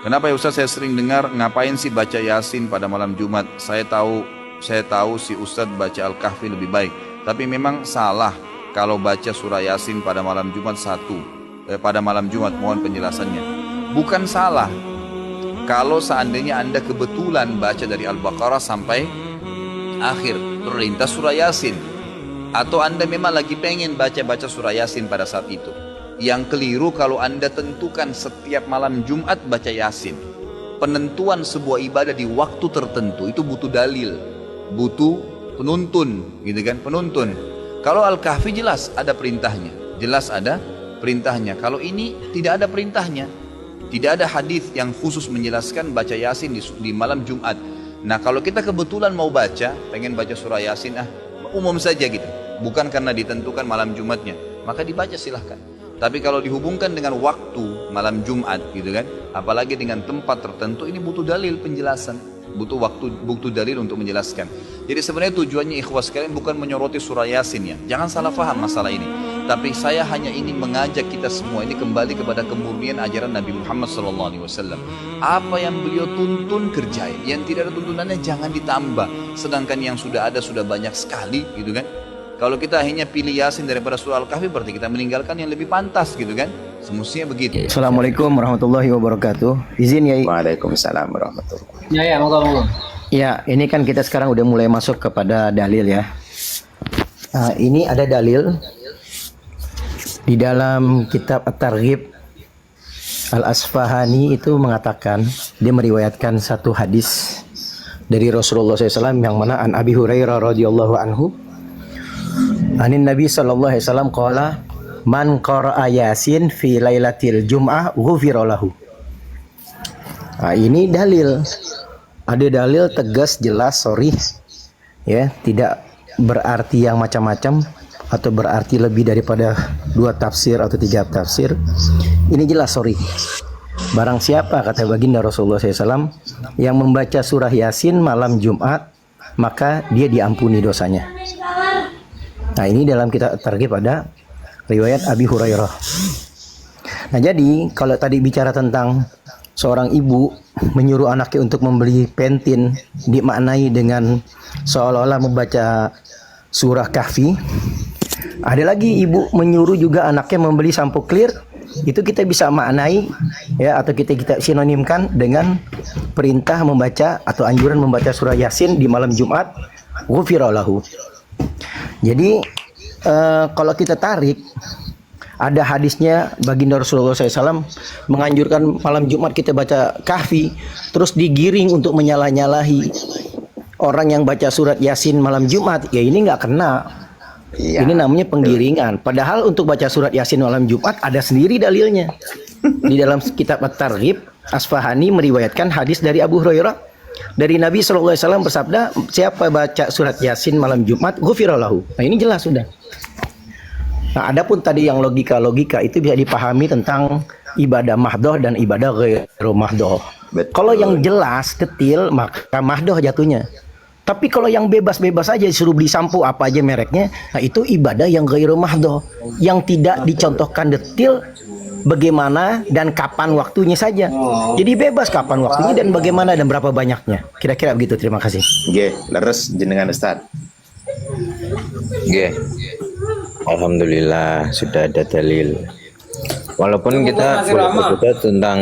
Kenapa ya Ustaz saya sering dengar ngapain sih baca Yasin pada malam Jumat? Saya tahu si Ustaz baca Al-Kahfi lebih baik. Tapi memang salah kalau baca surah Yasin pada malam Jumat pada malam Jumat, mohon penjelasannya. Bukan salah kalau seandainya Anda kebetulan baca dari Al-Baqarah sampai akhir perintah surah Yasin, atau Anda memang lagi pengen baca-baca surah Yasin pada saat itu. Yang keliru kalau Anda tentukan setiap malam Jumat baca Yasin. Penentuan sebuah ibadah di waktu tertentu itu butuh dalil, butuh penuntun, gitu kan? Penuntun. Kalau Al-Kahfi jelas ada perintahnya, jelas ada perintahnya. Kalau ini tidak ada perintahnya, tidak ada hadis yang khusus menjelaskan baca Yasin di malam Jumat. Nah, kalau kita kebetulan mau baca, pengen baca surah Yasin, umum saja gitu, bukan karena ditentukan malam Jumatnya, maka dibaca silahkan. Tapi kalau dihubungkan dengan waktu malam Jumat gitu kan, apalagi dengan tempat tertentu, ini butuh dalil penjelasan, butuh dalil untuk menjelaskan. Jadi sebenarnya tujuannya ikhwas sekalian bukan menyoroti surah Yasin ya, jangan salah paham masalah ini. Tapi saya hanya ingin mengajak kita semua ini kembali kepada kemurnian ajaran Nabi Muhammad SAW. Apa yang beliau tuntun kerjain, yang tidak ada tuntunannya jangan ditambah. Sedangkan yang sudah ada sudah banyak sekali gitu kan. Kalau kita akhirnya pilih Yasin daripada surah Al-Kahfi, berarti kita meninggalkan yang lebih pantas gitu kan. Semestinya begitu. Assalamualaikum warahmatullahi wabarakatuh. Izin ya. Waalaikumsalam warahmatullahi wabarakatuh. Ya, moga-moga. Ya, ini kan kita sekarang udah mulai masuk kepada dalil ya. Ini ada dalil di dalam kitab At-Targhib. Al-Asfahani itu mengatakan, dia meriwayatkan satu hadis dari Rasulullah SAW yang mana an Abi Hurairah radhiyallahu anhu, anin Nabi sallallahu alaihi wasallam qala man qara'a Yasin fi lailatil jum'ah ghufira lahu. Nah, ini dalil. Ada dalil tegas, jelas, sorry. Ya, tidak berarti yang macam-macam atau berarti lebih daripada 2 tafsir atau 3 tafsir. Ini jelas, sorry. Barang siapa, kata baginda Rasulullah SAW, yang membaca surah Yasin malam Jumat, maka dia diampuni dosanya. Nah, ini dalam kitab Targhib ada riwayat Abi Hurairah. Nah, jadi kalau tadi bicara tentang seorang ibu menyuruh anaknya untuk membeli pentin, dimaknai dengan seolah-olah membaca surah Kahfi. Ada lagi ibu menyuruh juga anaknya membeli sampo clear, itu kita bisa maknai ya, atau kita sinonimkan dengan perintah membaca atau anjuran membaca surah Yasin di malam Jumat, ghufira lahu. Jadi kalau kita tarik, ada hadisnya baginda Rasulullah SAW menganjurkan malam Jumat kita baca Kahfi, terus digiring untuk menyalah-nyalahi orang yang baca surat Yasin malam Jumat. Ya ini nggak kena. Ya, ini namanya penggiringan. Padahal untuk baca surat Yasin malam Jumat ada sendiri dalilnya. Di dalam kitab At-Targhib, Asfahani meriwayatkan hadis dari Abu Hurairah, dari Nabi SAW bersabda, siapa baca surat Yasin malam Jumat, ghufira lahu. Nah, ini jelas sudah. Nah, adapun tadi yang logika itu bisa dipahami tentang ibadah mahdoh dan ibadah ghairu mahdoh. Kalau yang jelas, detail, maka mahdoh jatuhnya. Tapi kalau yang bebas-bebas aja disuruh beli sampo apa aja mereknya, nah itu ibadah yang ghairu mahdoh, yang tidak dicontohkan detail bagaimana dan kapan waktunya saja. Jadi bebas kapan waktunya dan bagaimana dan berapa banyaknya. Kira-kira begitu. Terima kasih. Nggih, leres jenengan Ustaz. Nggih. Alhamdulillah sudah ada dalil. Walaupun kita boleh berdebat tentang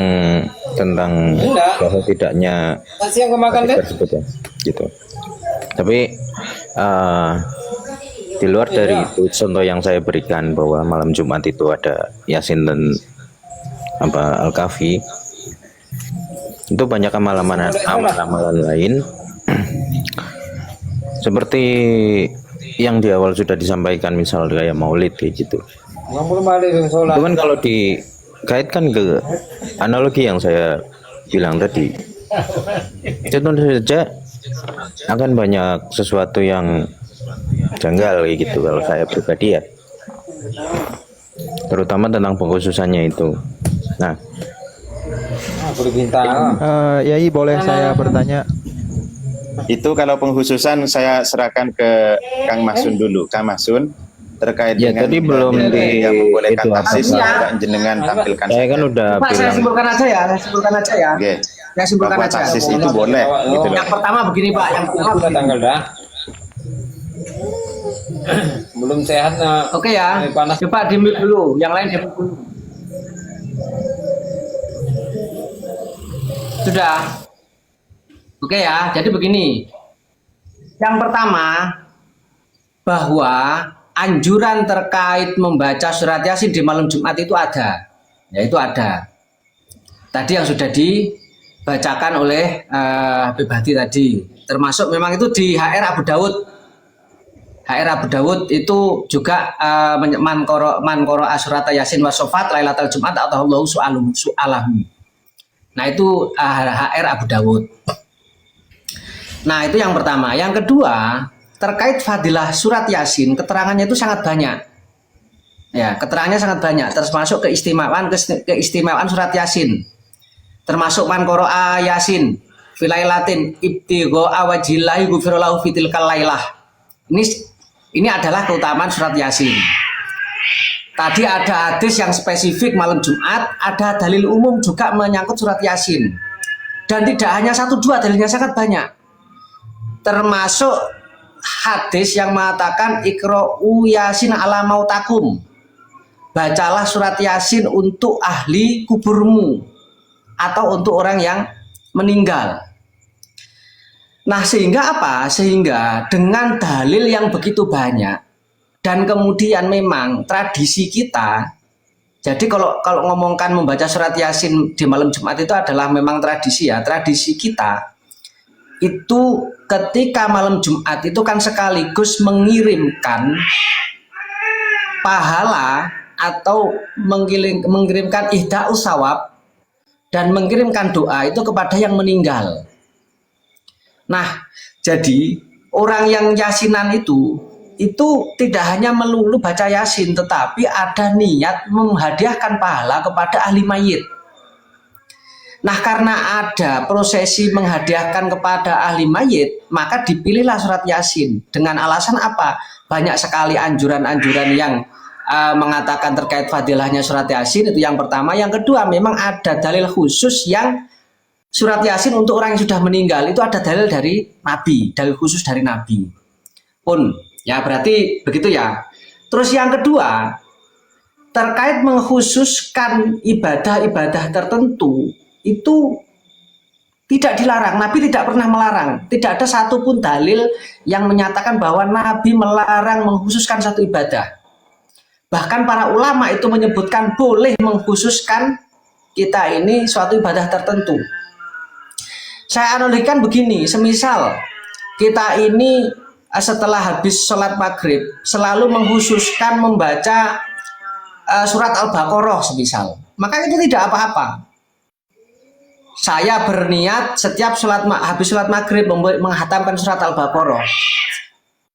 bahwa tidaknya tersebut ya, gitu. Tapi di luar dari itu, contoh yang saya berikan bahwa malam Jumat itu ada Yasin dan Al-Kahfi, itu banyak amalan lain seperti yang di awal sudah disampaikan, misalnya kayak maulid kayak gitu. Itu kan kalau dikaitkan ke analogi yang saya bilang tadi, contoh saja akan banyak sesuatu yang janggal kayak gitu kalau saya pribadi ya, terutama tentang pengkhususannya itu. Nah, Yai boleh saya bertanya? itu kalau pengkhususan saya serahkan ke Kang Masun dulu. Kang Masun, terkait Ya, dengan tadi belum yang membolehkan itu apa, taksis, Pak? coba jenengan tampilkan Saya kan saja. udah Pak, saya bilang. simpulkan aja ya, saya simpulkan aja ya. Oke. Saya simpulkan Bahwa aja. taksis itu boleh gitu loh. Yang pertama begini Pak, yang pertama begini. tanggal dah. Belum sehat nah. Oke ya, Panas. coba di-mute dulu, yang lain di-mute dulu. Sudah. Oke ya, jadi begini. Yang pertama, bahwa anjuran terkait membaca surat Yasin di malam Jumat itu ada. Ya itu ada. Tadi yang sudah dibacakan oleh Habib Hadi tadi. Termasuk memang itu di HR Abu Dawud. HR Abu Dawud itu juga man qoro surat Yasin wa sofat lailatul Jumat atau Allah su'alahu. Nah itu HR Abu Dawud. Nah itu yang pertama. Yang kedua, terkait fadilah surat Yasin, keterangannya itu sangat banyak. Ya, keterangannya sangat banyak, termasuk keistimewaan surat Yasin. Termasuk man qoro'a Yasin filailatin ibtigho awajillahi gufirullahu fitilkal lailah. Ini adalah keutamaan surat Yasin. Tadi ada hadis yang spesifik malam Jumat, ada dalil umum juga menyangkut surat Yasin. Dan tidak hanya 1-2, dalilnya sangat banyak. Termasuk hadis yang mengatakan iqra'u Yasin ala mautakum. Bacalah surat Yasin untuk ahli kuburmu atau untuk orang yang meninggal. Nah, sehingga apa? Sehingga dengan dalil yang begitu banyak dan kemudian memang tradisi kita, jadi kalau ngomongkan membaca surat Yasin di malam Jumat itu adalah memang tradisi ya, tradisi kita itu ketika malam Jumat itu kan sekaligus mengirimkan pahala atau mengirimkan ihda'us sawab dan mengirimkan doa itu kepada yang meninggal. Nah, jadi orang yang yasinan itu tidak hanya melulu baca Yasin, tetapi ada niat menghadiahkan pahala kepada ahli mayit. Nah, karena ada prosesi menghadiahkan kepada ahli mayit, maka dipilihlah surat Yasin. Dengan alasan apa? Banyak sekali anjuran-anjuran yang mengatakan terkait fadilahnya surat Yasin, itu yang pertama. Yang kedua, memang ada dalil khusus yang surat Yasin untuk orang yang sudah meninggal, itu ada dalil dari Nabi, dalil khusus dari Nabi. Pun, ya berarti begitu ya. Terus yang kedua, terkait mengkhususkan ibadah-ibadah tertentu, itu tidak dilarang. Nabi tidak pernah melarang. Tidak ada satupun dalil yang menyatakan bahwa Nabi melarang mengkhususkan satu ibadah. Bahkan para ulama itu menyebutkan boleh mengkhususkan kita ini suatu ibadah tertentu. Saya analogikan begini, semisal kita ini setelah habis sholat maghrib selalu mengkhususkan membaca surat Al-Baqarah semisal, maka itu tidak apa-apa. Saya berniat setiap habis sholat maghrib menghatamkan surat Al-Baqarah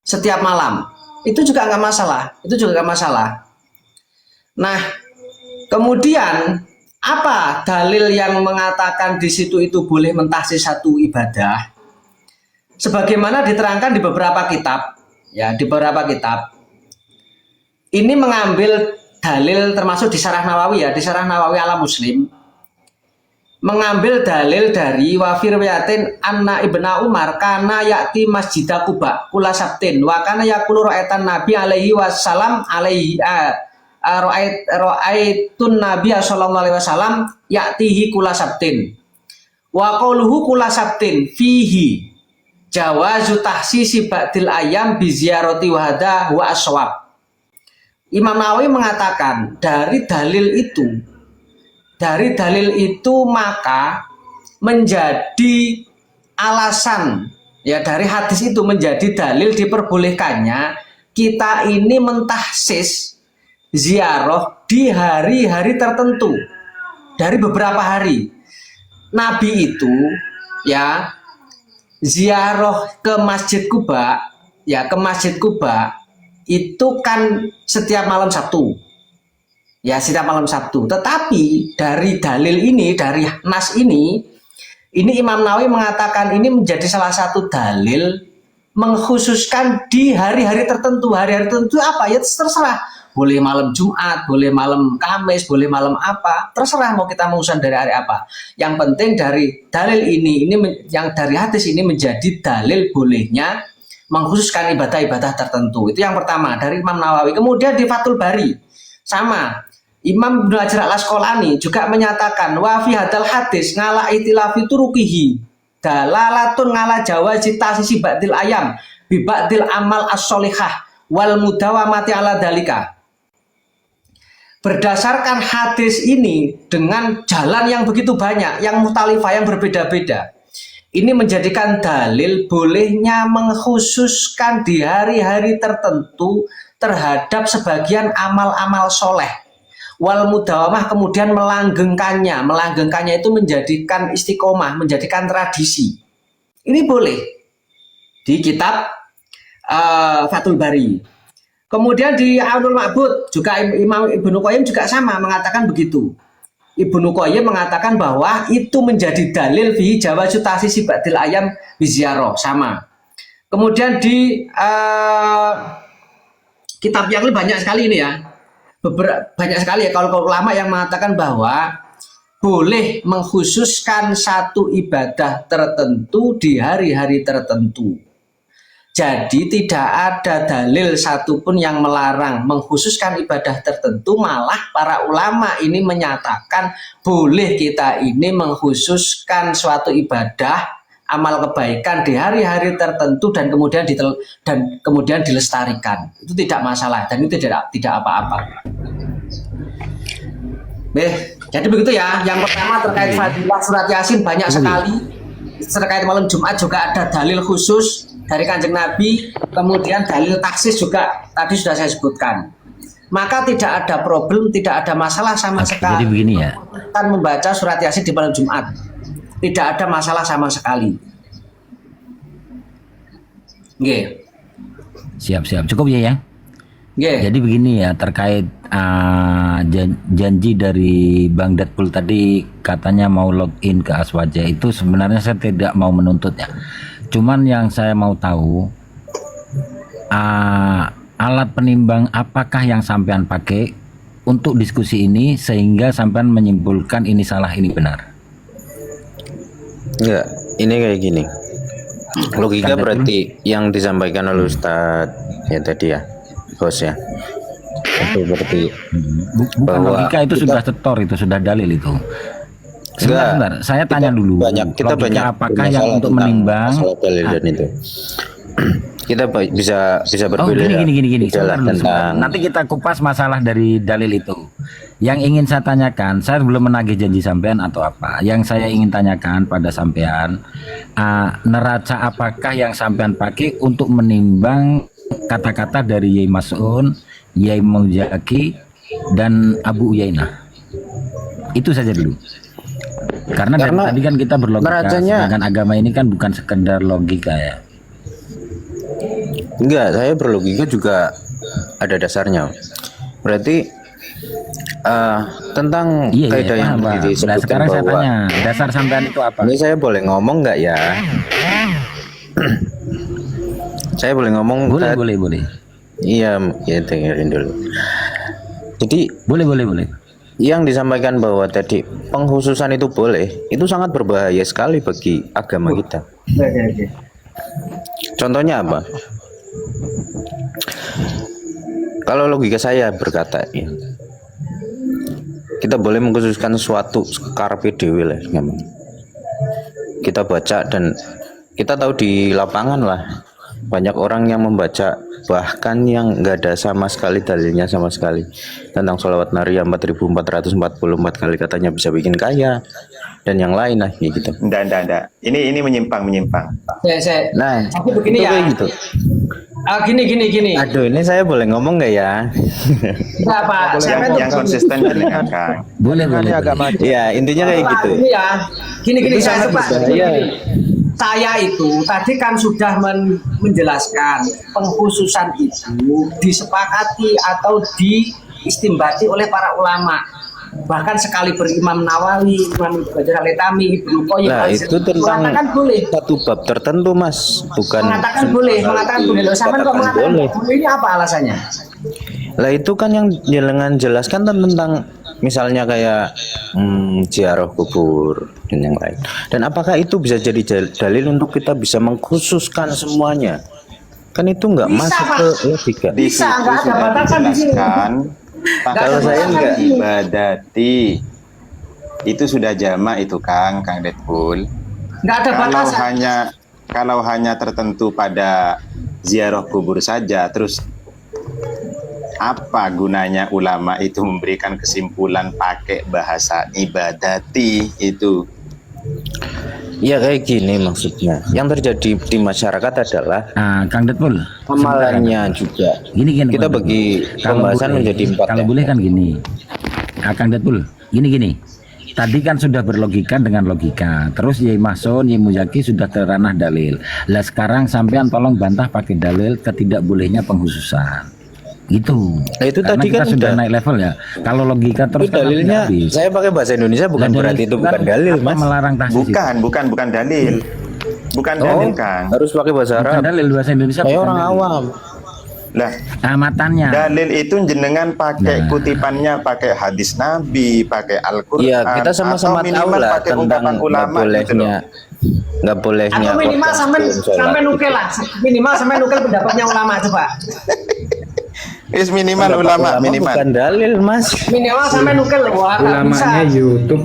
setiap malam, itu juga nggak masalah, Nah, kemudian apa dalil yang mengatakan di situ itu boleh mentahsis satu ibadah? Sebagaimana diterangkan di beberapa kitab, ya di beberapa kitab. Ini mengambil dalil termasuk di Syarah Nawawi ya, di Syarah Nawawi ala Muslim. Mengambil dalil dari wafir riwayatin anna ibna Umar kana yakti masjidah Quba kula sabtin wa kana yaqulu ra'aitan Nabi alaihi wasallam alaihi ra'aitun Nabi sallallahu alaihi wasallam yaktihi kula sabtin wa qauluhu kula sabtin fihi jawazu tahsisi ba'dil ayam bi ziyarati wa hadha wa aswab. Imam Nawawi mengatakan dari dalil itu maka menjadi alasan ya, dari hadis itu menjadi dalil diperbolehkannya kita ini mentahsis ziarah di hari-hari tertentu dari beberapa hari. Nabi itu ya ziarah ke Masjid Quba ya, ke Masjid Quba itu kan setiap malam Sabtu. Ya, setiap malam Sabtu. Tetapi dari dalil ini, dari nas ini Imam Nawawi mengatakan ini menjadi salah satu dalil mengkhususkan di hari-hari tertentu. Hari-hari tertentu apa? Ya terserah. Boleh malam Jumat, boleh malam Kamis, boleh malam apa. Terserah mau kita mengkhususkan dari hari apa. Yang penting dari dalil ini yang dari hadis ini menjadi dalil bolehnya mengkhususkan ibadah-ibadah tertentu. Itu yang pertama dari Imam Nawawi. Kemudian di Fathul Bari sama Imam Ibnu Hajar Al-Asqalani juga menyatakan wa fi hadal hadis ngala itilafi turuqihi dalalatun ngala jawazi tasisi ba'dil ayam bi ba'dil amal as-sholihah wal mudawamati ala dalika. Berdasarkan hadis ini dengan jalan yang begitu banyak, yang mukhtalifah, yang berbeda-beda, ini menjadikan dalil bolehnya mengkhususkan di hari-hari tertentu terhadap sebagian amal-amal soleh. Wal mudawamah kemudian melanggengkannya itu menjadikan istiqomah, menjadikan tradisi. Ini boleh di kitab Fathul Bari. Kemudian di Aunul Ma'bud juga Imam Ibnu Qayyim juga sama mengatakan begitu. Ibnu Qayyim mengatakan bahwa itu menjadi dalil fi jawazu tasisi ba'dil ayam biziarah, sama. Kemudian di kitab yang lain banyak sekali ini ya. Banyak sekali ya kalau ulama yang mengatakan bahwa boleh mengkhususkan satu ibadah tertentu di hari-hari tertentu. Jadi tidak ada dalil satupun yang melarang mengkhususkan ibadah tertentu, malah para ulama ini menyatakan boleh kita ini mengkhususkan suatu ibadah amal kebaikan di hari-hari tertentu dan kemudian dilestarikan. Itu tidak masalah dan itu tidak apa-apa. Jadi begitu ya. Yang pertama terkait fadilah surat Yasin banyak sekali. Terkait malam Jumat juga ada dalil khusus dari Kanjeng Nabi, kemudian dalil taksis juga tadi sudah saya sebutkan. Maka tidak ada problem, tidak ada masalah sama sekali. Jadi begini ya. Kan membaca surat Yasin di malam Jumat. Tidak ada masalah sama sekali. Nggih. Siap. Cukup ya. Nggih. Jadi begini ya, terkait janji dari Bang Deadpool tadi katanya mau login ke Aswaja, itu sebenarnya saya tidak mau menuntutnya. Cuman yang saya mau tahu alat penimbang apakah yang sampean pakai untuk diskusi ini sehingga sampean menyimpulkan ini salah ini benar. Enggak, ini kayak gini. Logika berarti yang disampaikan oleh Ustadz ya tadi ya, bos ya. Itu berarti bukan logika, itu sudah setor, itu sudah dalil itu. Sebentar, saya tanya dulu. Kita banyak apakah yang untuk menimbang dalil dan itu. Kita bisa berbeda. Gini. Nanti kita kupas masalah dari dalil itu. Yang ingin saya tanyakan, saya belum menagih janji sampean atau apa. Yang saya ingin tanyakan pada sampean, neraca apakah yang sampean pakai untuk menimbang kata-kata dari Yai Mas'un, Yai Mujaki, dan Abu Uyainah. Itu saja dulu. Karena tadi kan kita berlogika, sedangkan agama ini kan bukan sekedar logika ya. Enggak, saya berlogika juga ada dasarnya. Berarti tentang kaidah yang disebutkan sekarang saya tanya, dasar sampean itu apa? Ini saya boleh ngomong nggak ya? Saya boleh ngomong? Boleh. Iya, ya dengerin dulu. Jadi boleh. Yang disampaikan bahwa tadi pengkhususan itu boleh, itu sangat berbahaya sekali bagi agama kita. Contohnya apa? Kalau logika saya berkata ya, kita boleh mengkhususkan suatu karpe dewe lah. Kita baca dan kita tahu di lapangan lah banyak orang yang membaca bahkan yang nggak ada sama sekali dalilnya sama sekali tentang sholawat Naria 4444 kali katanya bisa bikin kaya dan yang lain lah gitu. Enggak. Ini menyimpang. Nah, tapi begini ya. Gitu. Gini. Aduh, ini saya boleh ngomong nggak ya? Enggak, Pak. Yang konsisten dengarkan. Boleh. Agak maju. Iya, intinya kayak gitu. Ini ya. Gini saya Pak. Saya itu tadi kan sudah menjelaskan pengkhususan itu disepakati atau diistimbati oleh para ulama. bahkan sekali berimam Nawawi, Imam Ibnu Hajar Al-Haytami, Ibnu Qayyim Nah, itu tentang mengatakan boleh. satu bab tertentu, Mas, bukan Mengatakan boleh. Loh, sama kok mengatakan boleh. Ini apa alasannya? Lah itu kan yang jenengan jelaskan tentang misalnya kayak ziarah kubur dan yang lain. Dan apakah itu bisa jadi dalil untuk kita bisa mengkhususkan semuanya? Kan itu nggak masuk Pak. ke logika. Di Bisa, situ nggak ada sudah batasan di sini. dijelaskan. Kalau saya nggak ibadati. Itu sudah jamak itu Kang Deadpool. Nggak ada batasan. Kalau hanya tertentu pada ziarah kubur saja, terus apa gunanya ulama itu memberikan kesimpulan pakai bahasa ibadati itu? Ya kayak gini maksudnya. Yang terjadi di masyarakat adalah Kang Deadpool, amalannya juga. gini Kita Kang Deadpool. bagi Kalau pembahasan boleh- menjadi 4. Kalau boleh kan gini, Kang Deadpool, gini. Tadi kan sudah berlogika dengan logika. Terus Yai Mason, Yai Muzaki sudah ke ranah dalil. Lah sekarang sampean tolong bantah pakai dalil ketidakbolehnya penghususan. Gitu. Nah, itu Karena tadi kita kan sudah udah. naik level ya. Kalau logika terus Itu dalilnya saya pakai bahasa Indonesia bukan berarti itu bukan dalil, Mas. Melarang tahsis. Bukan dalil. Bukan dalil Kang. Harus pakai bahasa Bukan Arab. dalil bahasa Indonesia. Saya bukan orang dalil. awam. Lah, Amatannya. dalil itu jenengan pakai Nah. kutipannya, pakai hadis Nabi, pakai Al-Qur'an. Iya, kita sama-sama atau tahu minimal lah pakai tentang ungkapan nggak ulama gitu loh. bolehnya Atau minimal korban sampai sebelum sholat. sampai nukel lah. Minimal sampai nukel pendapatnya ulama coba. Is minimal Pendapat ulama minimal. bukan dalil, Mas. Minimal sampai nukel. Wah, nggak bisa. Ulamanya YouTube.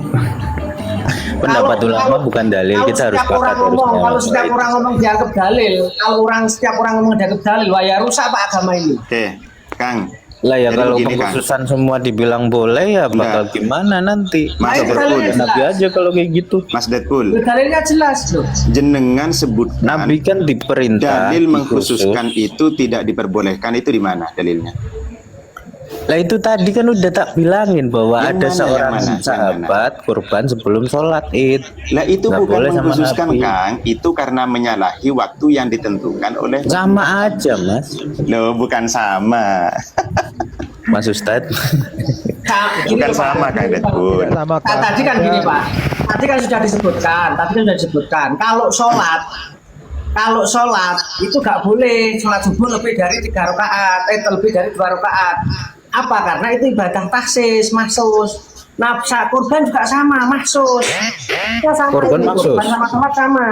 Pendapat ulama bukan dalil, kalau kita harus setiap orang sepakat ngomong, harusnya. kalau setiap orang ngomong dianggap dalil, kalau setiap orang ngomong dianggap dalil, wah ya rusak Pak agama ini. Oke, Kang. Lah ya Jadi kalau begini, Kang. pengkhususan semua dibilang boleh ya bakal Enggak. gimana nanti? Mas Masa Deadpool. berkuda Nabi aja kalau kayak gitu. Mas Deadpool, Dalilnya jelas loh. jenengan sebutkan Nabi kan diperintah dalil dikhusus. mengkhususkan itu tidak diperbolehkan, itu di mana dalilnya? Lah itu tadi kan udah tak bilangin bahwa Yang ada mana, seorang yang mana? sahabat kurban sebelum sholat Id. Lah itu Nggak bukan boleh sama mengkhususkan Nabi. Kang, itu karena menyalahi waktu yang ditentukan oleh Sama aja, Mas. Loh, bukan sama. Mas Ustadz. Gini Bukan loh, Pak. sama Kang Deadpool. Sama Nah, tadi kan gini Pak, tadi kan sudah disebutkan, kalau sholat itu nggak boleh sholat subuh lebih dari 3 rakaat, lebih dari 2 rakaat. Apa? Karena itu ibadah tahsis, mahsus. Nah, kurban juga sama, mahsus. Ya, sama Kurban itu, mahsus. kurban sama-sama sama.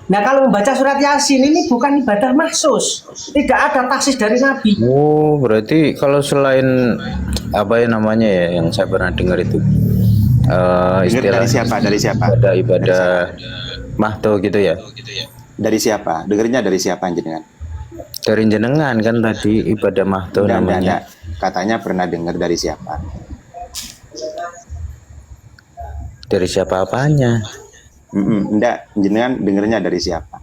Nah, kalau membaca surat Yasin ini bukan ibadah mahsus, tidak ada tahsis dari Nabi. Oh, berarti kalau selain apa ya namanya ya yang saya pernah dengar itu istilah Dari siapa? ibadah mahto gitu ya. Dari siapa? Dengernya dari siapa jenengan? Dari jenengan kan tadi ibadah mahto namanya. Katanya pernah dengar dari siapa? Dari siapa apanya? Enggak, jenengan dengernya dari siapa?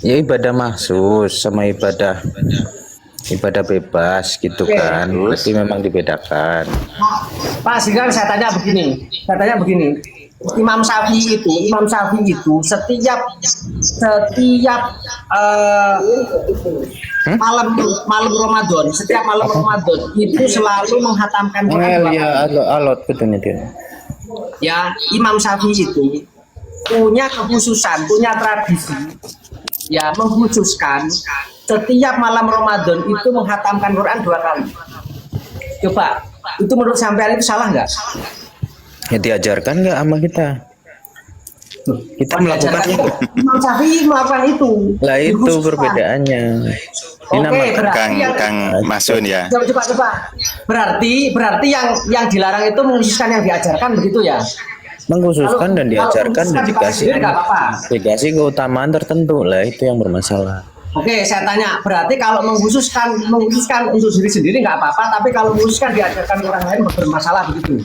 Ya ibadah mahsus sama ibadah bebas gitu Oke. kan. Berarti memang dibedakan. Pak, sekarang saya tanya begini. Imam Syafi'i itu setiap malam Ramadan, setiap malam Ramadan itu selalu menghatamkan Quran. alot betulnya dia. Ya, Imam Syafi'i itu punya kekhususan, punya tradisi, ya mengkhususkan setiap malam Ramadan itu menghatamkan Quran 2 kali. Coba, itu menurut sampean itu salah nggak? Ya diajarkan nggak sama kita? Kita melakukannya. Imam Syafi'i melakukan itu. Lah itu Dikhususkan. perbedaannya. Ini Oke, nama berarti Kang Masun ya. Coba. Berarti yang dilarang itu mengkhususkan yang diajarkan begitu ya? mengkhususkan dan diajarkan dan dikasih nggak apa-apa. dikasih keutamaan tertentu lah itu yang bermasalah. Oke, saya tanya, berarti kalau mengkhususkan untuk diri sendiri nggak apa-apa, tapi kalau mengkhususkan diajarkan ke orang lain bermasalah begitu?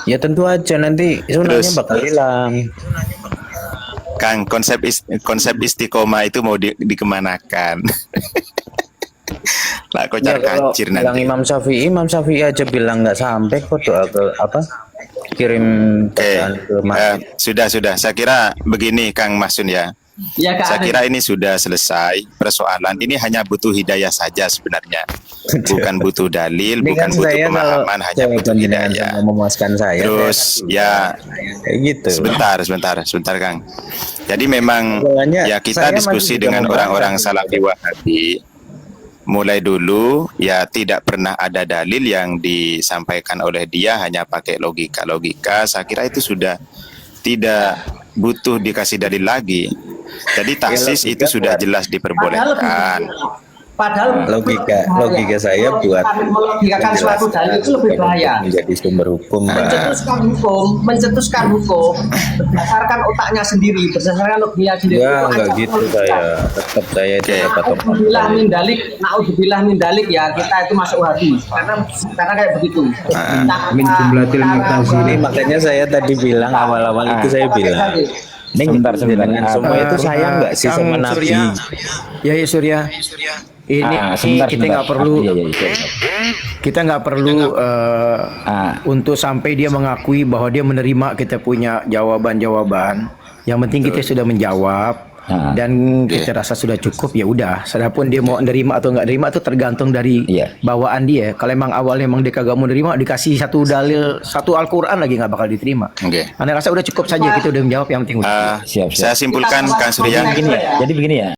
Ya tentu aja nanti sunahnya Terus. bakal hilang. Kang, konsep istiqomah itu mau dikemanakan? Lah kocar kalau kacir bilang nanti. Imam Syafi'i aja bilang nggak sampai kok doa ke apa kirim Oke, bacaan ke masjid. sudah. Saya kira begini Kang Masun ya. Ya Kak Saya Arif. kira ini sudah selesai persoalan. Ini hanya butuh hidayah saja sebenarnya. Bukan butuh dalil, Ini bukan kan butuh saya kalau pemahaman, hanya jawaban butuh jenengan hidayah. sama memuaskan saya Terus ya kayak gitu. sebentar Kang. Jadi memang Soalnya ya kita saya diskusi masih juga dengan membantah. orang-orang Salafi Wahabi. Mulai dulu ya tidak pernah ada dalil yang disampaikan oleh dia, hanya pakai logika. Saya kira itu sudah tidak butuh dikasih dalil lagi. Jadi taksis itu sudah jelas diperbolehkan. Padahal Logika saya buat melogikakan suatu dalil itu lebih bahaya. menjadi sumber hukum, Mbak. Mencetuskan hukum berdasarkan otaknya sendiri, berdasarkan logikanya sendiri. Ya, Itu enggak ancam gitu logika. saya. Tetap saya itu dapat Naudzubillah min dalik ya, kita itu masuk hati karena kayak begitu. Ini makanya saya tadi bilang awal-awal itu saya bilang. Ini Sebentar. dengan semua itu saya enggak sih sama Nabi. Ya Surya. Ini Sebentar, kita nggak perlu Iya. kita nggak perlu untuk sampai dia mengakui bahwa dia menerima kita punya jawaban-jawaban. Yang penting kita sudah menjawab dan kita rasa sudah cukup, ya udah. Sedapun dia mau nerima atau nggak nerima itu tergantung dari Iya. bawaan dia. Kalau emang awalnya emang dia kagak mau nerima, dikasih satu dalil, satu Al-Quran lagi nggak bakal diterima. Oke. Anda rasa udah cukup saja, kita udah menjawab, yang penting udah. Siap. Saya simpulkan Kang Surya. Jadi begini ya.